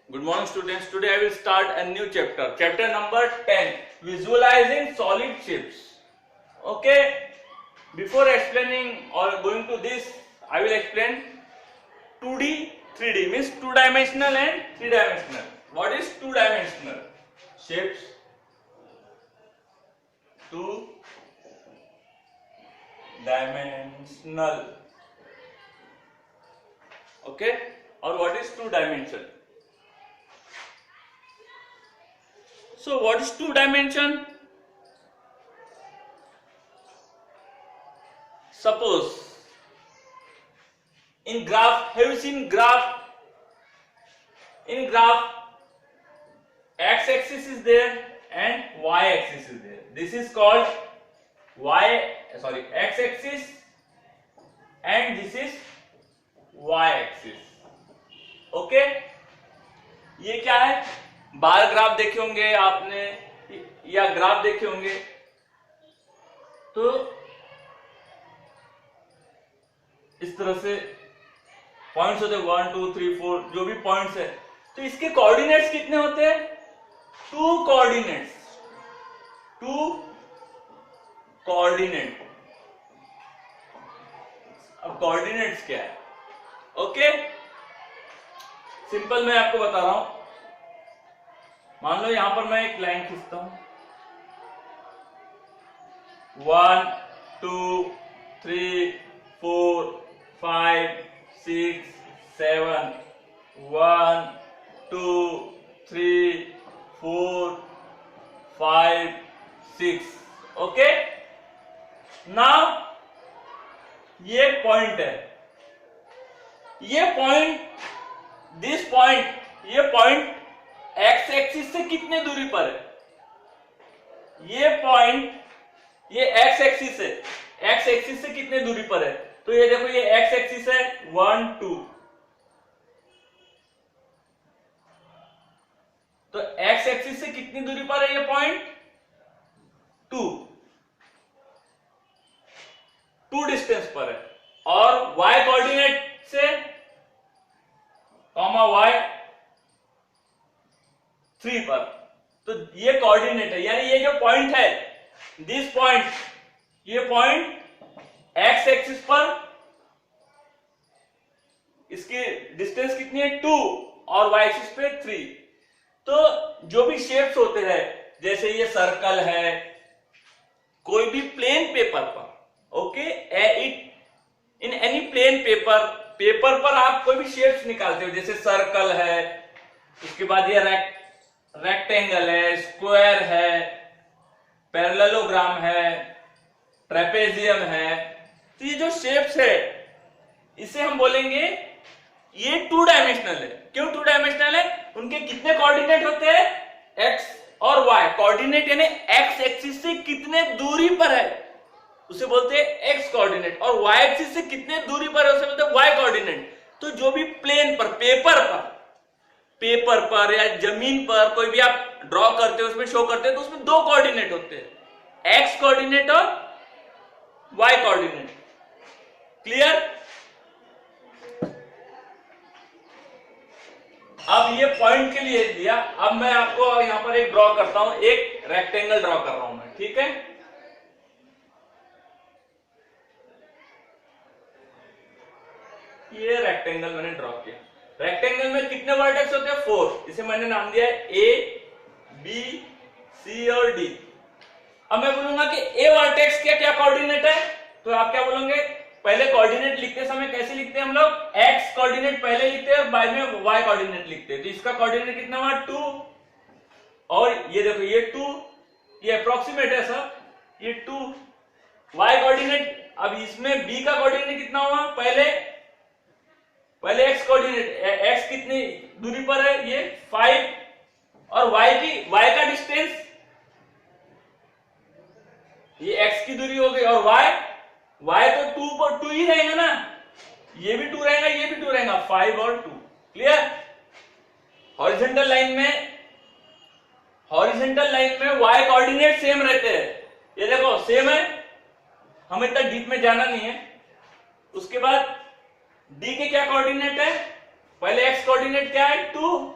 Good morning students. Today I will start a new chapter. Chapter number 10. Visualizing solid shapes. Okay. Before explaining or going to this, I will explain 2D, 3D means two-dimensional and three-dimensional. What is two-dimensional? Shapes. Two-dimensional. Okay. Or what is two-dimension? So what is two dimension? Suppose in graph, have you seen graph? In graph, x axis is there and y axis is there. This is called x axis and this is y axis. Okay? ये क्या है? Bar graph देखे होंगे आपने या graph देखे होंगे, तो इस तरह से पॉइंट्स होते हैं 1 2 3 4 जो भी पॉइंट्स है, तो इसके कोऑर्डिनेट्स कितने होते हैं? To coordinate. अब कोऑर्डिनेट्स क्या है? ओके, सिंपल मैं आपको बता रहा हूं. मान लो यहां पर मैं एक लाइन खींचता हूं 1 2 3 4 5 6 7 1 2 3 4 5 6. ओके, नाउ ये पॉइंट है, ये पॉइंट एक्स एक्सिस से कितने दूरी पर है? ये पॉइंट, ये एक्स एक्सिस से कितने दूरी पर है? तो ये देखो, ये एक्स एक्सिस है 1 2, तो एक्स एक्सिस से कितनी दूरी पर है ये पॉइंट? 2 डिस्टेंस पर है. और y कोऑर्डिनेट से कॉमा y 3 पर, तो ये कोऑर्डिनेट है, यानी ये जो पॉइंट है, दिस पॉइंट, ये पॉइंट एक्स एक्सिस पर इसकी डिस्टेंस कितनी है? 2 और वाई एक्सिस पे 3. तो जो भी शेप्स होते हैं, जैसे ये सर्कल है, कोई भी प्लेन पेपर पर, okay, in any plain paper पर आप कोई भी शेप्स निकालते हो, जैसे सर्कल है, उसके बाद ये रेक्टेंगल है, स्क्वायर है, पैरेललोग्राम है, ट्रेपेजियम है. तो ये जो शेप्स है, इसे हम बोलेंगे ये टू डायमेंशनल है. क्यों टू डायमेंशनल है? उनके कितने कोऑर्डिनेट होते हैं? एक्स और वाई. कोऑर्डिनेट यानी एक्स एक्सिस से कितने दूरी पर है उसे बोलते हैं एक्स कोऑर्डिनेट, और वाई एक्सिस से कितने दूरी पर है उसे बोलते हैं वाई कोऑर्डिनेट. तो जो भी प्लेन पर, पेपर पर या जमीन पर कोई भी आप ड्रॉ करते हो, उसमें शो करते हो, तो उसमें दो कोऑर्डिनेट होते हैं, एक्स कोऑर्डिनेट और वाई कोऑर्डिनेट. क्लियर? अब ये पॉइंट के लिए दिया. अब मैं आपको यहां पर एक ड्रॉ करता हूं, एक रेक्टेंगल ड्रॉ कर रहा हूं मैं, ठीक है? ये रेक्टेंगल मैंने ड्रॉ किया. रेक्टेंगल में कितने वर्टेक्स होते हैं? 4. इसे मैंने नाम दिया है ए, बी, सी और डी. अब मैं बोलूंगा कि ए वर्टेक्स के क्या कोऑर्डिनेट है, तो आप क्या बोलोगे? पहले कोऑर्डिनेट लिखते समय कैसे लिखते हैं हम लोग? एक्स कोऑर्डिनेट पहले लिखते हैं और बाद में वाई कोऑर्डिनेट लिखते हैं. तो इसका कोऑर्डिनेट कितना हुआ? 2. और ये देखो, ये 2, ये अप्रोक्सीमेट है सर, ये 2 वाई कोऑर्डिनेट. अब इसमें बी का कोऑर्डिनेट कितना हुआ? पहले एक्स कोऑर्डिनेट, एक्स कितनी दूरी पर है? ये 5. और वाई का डिस्टेंस, ये एक्स की दूरी हो गई, और वाई तो 2 ही रहेगा ना, ये भी 2 रहेगा, ये भी 2 रहेगा, 5 और 2. क्लियर? हॉरिजॉन्टल लाइन में वाई कोऑर्डिनेट सेम रहते हैं. ये देखो सेम है, हमें इतना डीप में जाना नहीं है. उसके बाद डी के क्या कोऑर्डिनेट है? पहले एक्स कोऑर्डिनेट क्या है? 2,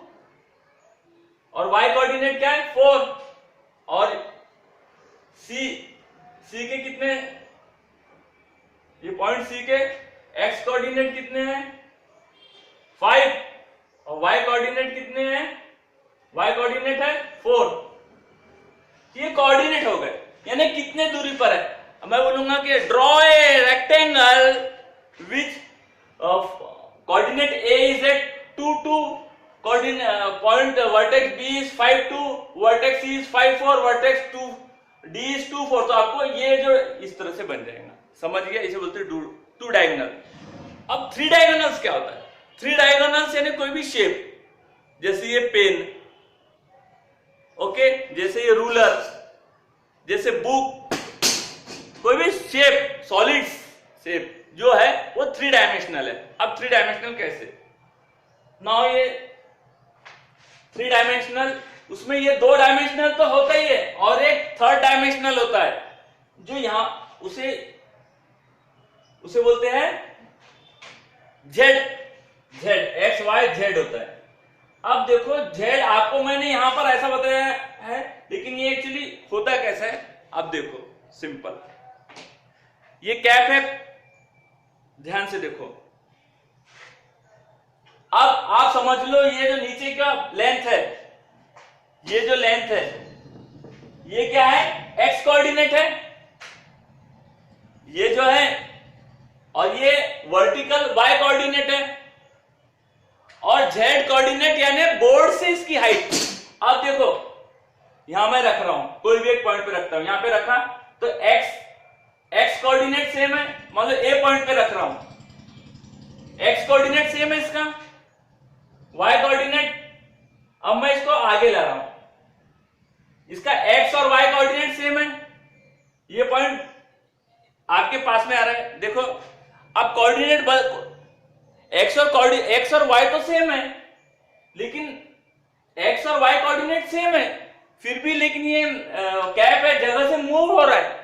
और y कोऑर्डिनेट क्या है 4, और सी के कितने, ये पॉइंट सी के x कोऑर्डिनेट कितने हैं 5, और y कोऑर्डिनेट कितने हैं, y कोऑर्डिनेट है 4। ये कोऑर्डिनेट हो गए, यानी कितने दूरी पर है। अब मैं बोलूंगा कि draw a rectangle which coordinate a is at 2 2, coordinate point vertex b is 5 2, vertex c is 5 4, vertex 2 d is 2 4। तो आपको ये जो इस तरह से बन जाएगा, समझ गया, इसे बोलते हैं टू डायगोनल। अब थ्री डायगोनल्स क्या होता है, थ्री डायगोनल्स यानी कोई भी शेप, जैसे ये पेन, ओके, जैसे ये रूलर, जैसे बुक, कोई भी शेप, सॉलिड शेप जो है वो थ्री डायमेंशनल है। अब थ्री डायमेंशनल कैसे, नाउ ये थ्री डायमेंशनल, उसमें ये दो डायमेंशनल तो होता ही है और एक थर्ड डायमेंशनल होता है, जो यहां उसे बोलते हैं जेड एक्स वाई जेड होता है। अब देखो जेड आपको मैंने यहां पर ऐसा बताया है, लेकिन ये एक्चुअली होता कैसा है, अब देखो सिंपल, ये कैप है, ध्यान से देखो। अब आप समझ लो ये जो नीचे का लेंथ है, ये जो लेंथ है ये क्या है, एक्स कोऑर्डिनेट है ये जो है, और ये वर्टिकल वाई कोऑर्डिनेट है, और जेड कोऑर्डिनेट यानी बोर्ड से इसकी हाइट। अब देखो यहां मैं रख रहा हूं, कोई भी एक पॉइंट पे रखता हूं, यहां पे रखा तो एक्स कोऑर्डिनेट सेम है, मान लो ए पॉइंट पे रख रहा हूं, एक्स कोऑर्डिनेट सेम है इसका, वाई कोऑर्डिनेट, अब मैं इसको आगे ला रहा हूं, इसका एक्स और वाई कोऑर्डिनेट सेम है, ये पॉइंट आपके पास में आ रहा है, देखो अब कोऑर्डिनेट एक्स और वाई तो सेम है, लेकिन एक्स और वाई कोऑर्डिनेट सेम है, फिर भी लेकिन ये कैप है जगह से मूव हो रहा है,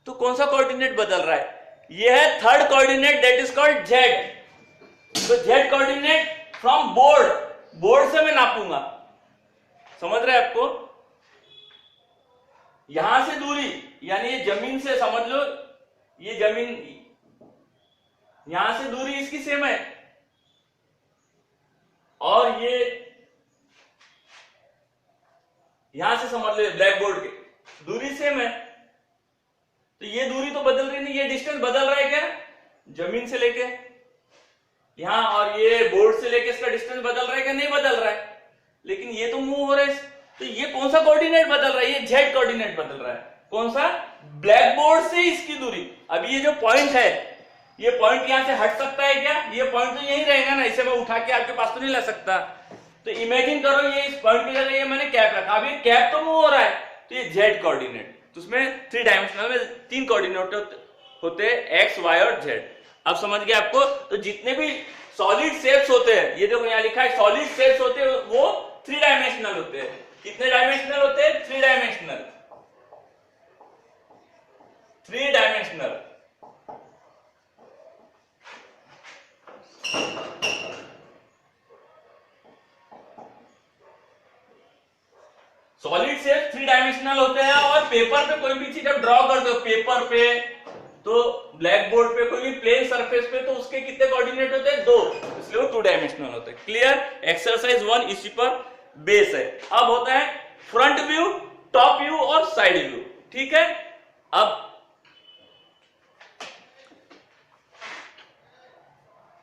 तो कौन सा कोऑर्डिनेट बदल रहा है, ये है third coordinate, that is called Z. तो जेड कोऑर्डिनेट फ्रॉम बोर्ड से मैं नापूंगा, समझ रहे हैं आपको, यहां से दूरी यानी ये जमीन से, समझ लो ये जमीन, यहां से दूरी इसकी सेम है, और ये यहां से समझ लो ब्लैक बोर्ड के दूरी सेम है, तो ये दूरी तो बदल रही नहीं, ये डिस्टेंस बदल रहा है क्या, जमीन से लेके यहां, और ये बोर्ड से लेके इसका डिस्टेंस बदल रहा है क्या, नहीं बदल रहा है, लेकिन ये तो मूव हो रहा है, तो ये कौन सा कोऑर्डिनेट बदल रहा है, ये जेड कोऑर्डिनेट बदल रहा है, कौन सा, ब्लैक बोर्ड से इसकी दूरी। अब ये जो पॉइंट है, ये पॉइंट यहां से हट सकता है क्या, ये पॉइंट तो यही रहेगा ना, इसे मैं उठा के आपके पास तो नहीं ला सकता, तो इमेजिन करो ये इस पॉइंट की जगह ये मैंने कैप रखा, अब ये कैप तो मूव हो रहा है, तो ये जेड कोऑर्डिनेट, तो उसमें थ्री डायमेंशनल में तीन कोऑर्डिनेट होते हैं, एक्स वाई और जेड। अब समझ गए आपको, तो जितने भी सॉलिड शेप्स होते हैं, ये देखो यहां लिखा है सॉलिड शेप्स होते हैं, वो थ्री डायमेंशनल होते हैं। कितने डायमेंशनल होते हैं, three dimensional, three dimensional. Solid shape three dimensional होते हैं, और पेपर पे कोई भी चीज आप ड्रॉ करते हो, पेपर पे, तो ब्लैक बोर्ड पे, कोई भी प्लेन सरफेस पे, तो उसके कितने कोऑर्डिनेट होते हैं, दो, इसलिए वो टू डायमेंशनल होते हैं। क्लियर, एक्सरसाइज 1 इसी पर बेस है। अब होता है फ्रंट व्यू, टॉप व्यू और साइड व्यू, ठीक है। अब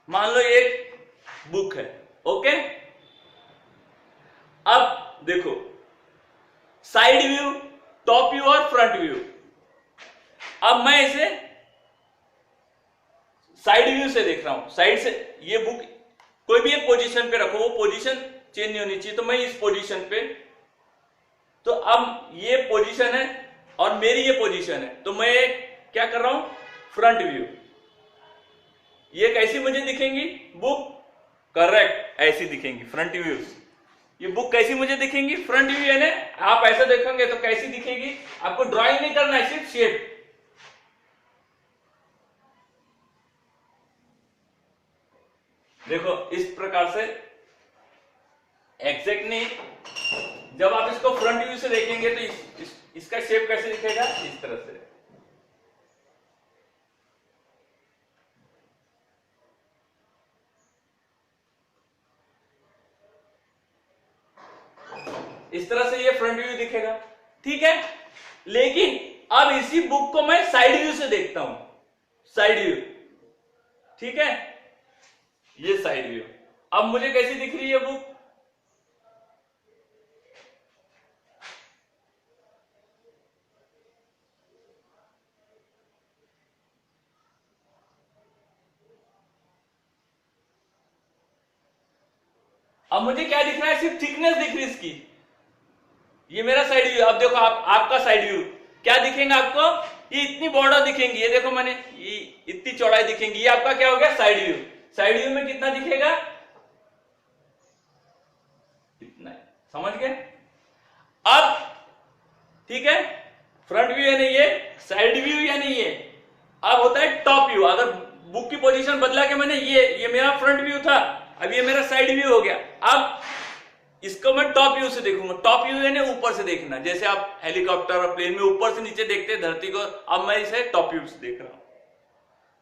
मान लो एक बुक है, ओके, अब देखो साइड व्यू, टॉप व्यू और फ्रंट व्यू। अब मैं इसे साइड व्यू से देख रहा हूं, साइड से, ये बुक कोई भी एक पोजीशन पे रखो, वो पोजीशन चेंज नहीं होनी चाहिए, तो मैं इस पोजीशन पे, तो अब ये पोजीशन है और मेरी ये पोजीशन है, तो मैं क्या कर रहा हूं, फ्रंट व्यू। ये कैसी मुझे दिखेंगी बुक, करेक्ट, ऐसी दिखेंगी फ्रंट व्यू। ये बुक कैसी मुझे दिखेंगी, फ्रंट व्यू, यानी आप ऐसा देखोगे तो कैसी दिखेगी, आपको ड्राइंग नहीं करना है, सिर्फ शेप। देखो इस प्रकार से, एग्जैक्ट नहीं, जब आप इसको फ्रंट व्यू से देखेंगे तो इसका शेप कैसे दिखेगा, इस तरह से। इस तरह से ये फ्रंट व्यू दिखेगा, ठीक है। लेकिन अब इसी बुक को मैं साइड व्यू से देखता हूं, साइड व्यू, ठीक है, ये साइड व्यू। अब मुझे कैसी दिख रही है बुक, अब मुझे क्या दिख रहा है, सिर्फ थिकनेस दिख रही है इसकी। ये मेरा साइड व्यू। अब देखो आपका साइड व्यू क्या दिखेगा आपको, ये इतनी बॉर्डर दिखेंगी, ये देखो मैंने ये इतनी चौड़ाई दिखेंगी, ये आपका क्या हो गया साइड व्यू। साइड व्यू में कितना दिखेगा, इतना, समझ गए। अब ठीक है, फ्रंट व्यू यानी ये, साइड व्यू यानी ये। अब होता है टॉप व्यू। अगर बुक की पोजीशन बदला के मैंने ये मेरा फ्रंट व्यू था, अब ये मेरा साइड व्यू हो गया। अब इसको मैं टॉप व्यू से देखूंगा। टॉप व्यू यानी ऊपर से देखना, जैसे आप हेलीकॉप्टर और प्लेन में ऊपर से नीचे देखते हैं धरती को, अब मैं इसे टॉप व्यू से देख रहा हूं।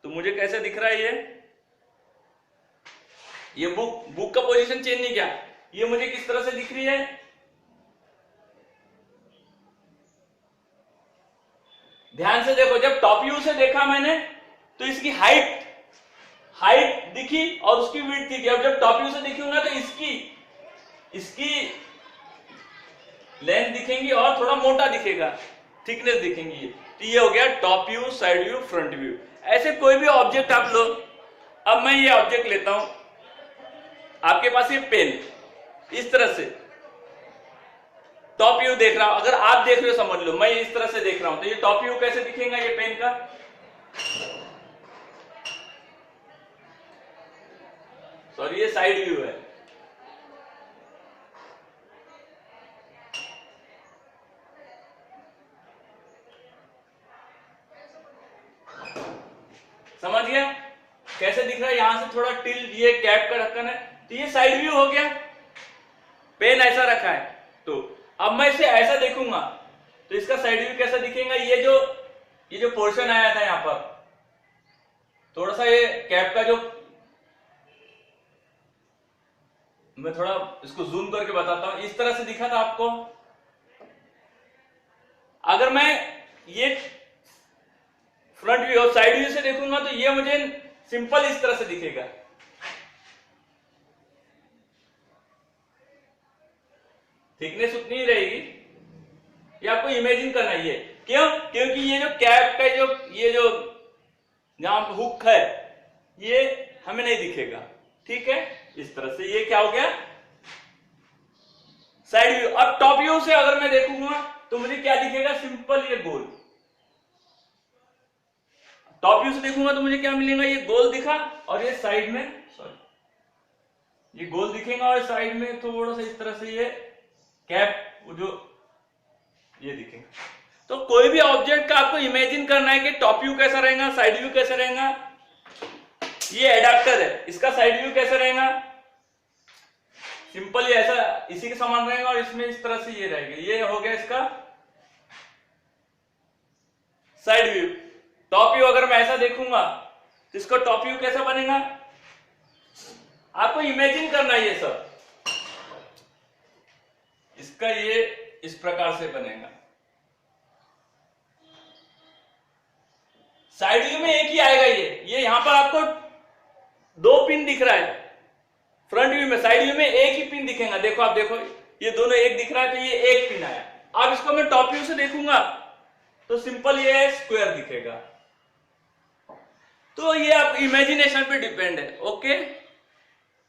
तो मुझे कैसे दिख रहा है ये बुक का पोजीशन चेंज नहीं किया, ये मुझे किस तरह से दिख रही है, ध्यान से देखो। जब टॉप व्यू से देखा मैंने तो इसकी हाइट दिखी और उसकी विड्थ दिखी। अब जब टॉप व्यू से देखूंगा तो इसकी लेंथ दिखेंगी और थोड़ा मोटा दिखेगा, थिकनेस दिखेंगी। तो ये हो गया top view, side view, front view. ऐसे कोई भी ऑब्जेक्ट आप लो। अब मैं ये ऑब्जेक्ट लेता हूं, आपके पास ये पेन, इस तरह से टॉप व्यू देख रहा हूं। अगर आप देख रहे हो समझ लो, मैं इस तरह से देख रहा हूं, तो ये टॉप व्यू कैसे दिखेगा ये पेन का, सॉरी ये साइड व्यू है। समझ गया कैसे दिख रहा है, यहां से थोड़ा टिल, ये कैप का ढक्कन है, तो ये साइड व्यू हो गया। पेन ऐसा रखा है, तो अब मैं इसे ऐसा देखूंगा तो इसका साइड व्यू कैसा दिखेगा। ये जो पोर्शन आया था यहां पर, थोड़ा सा ये कैप का जो, मैं थोड़ा इसको जूम करके बताता हूं, इस तरह से दिखा था आपको। अगर मैं ये फ्रंट व्यू और साइड व्यू से देखूंगा तो ये मुझे सिंपल इस तरह से दिखेगा। थिकनेस उतनी ही रहेगी, ये आपको इमेजिन करना है। ये क्यों, क्योंकि ये जो कैप का ये जो जहां हुक है, ये हमें नहीं दिखेगा, ठीक है। इस तरह से ये क्या हो गया साइड व्यू। अब टॉप व्यू से अगर मैं देखूंगा तो मुझे क्या दिखेगा, सिंपल ये गोल। टॉप व्यू से देखूंगा तो मुझे क्या मिलेगा, ये गोल दिखा, और ये साइड में, सॉरी, ये गोल दिखेगा और साइड में थोड़ा सा इस तरह से ये कैप जो ये दिखेगा। तो कोई भी ऑब्जेक्ट का आपको इमेजिन करना है कि टॉप व्यू कैसा रहेगा, साइड व्यू कैसा रहेगा। ये एडाप्टर है, इसका साइड व्यू कैसा रहेगा, सिंपल ये ऐसा इसी के समान रहेगा, और इसमें इस तरह से ये रहेगा। ये हो गया इसका साइड व्यू। टॉप व्यू अगर मैं ऐसा देखूंगा तो इसका टॉप व्यू कैसा बनेगा, आपको इमेजिन करना है ये सब। इसका ये इस प्रकार से बनेगा। साइड व्यू में एक ही आएगा ये यहां पर आपको 2 पिन दिख रहा है फ्रंट व्यू में, साइड व्यू में एक ही पिन दिखेगा। देखो आप देखो, ये दोनों एक दिख रहा है, तो ये एक पिन आया। अब इसको मैं टॉप व्यू से देखूंगा तो सिंपल ये स्क्वायर दिखेगा। तो ये आप इमेजिनेशन पे डिपेंड है। ओके,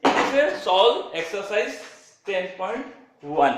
इसे सॉल्व एक्सरसाइज 10.1।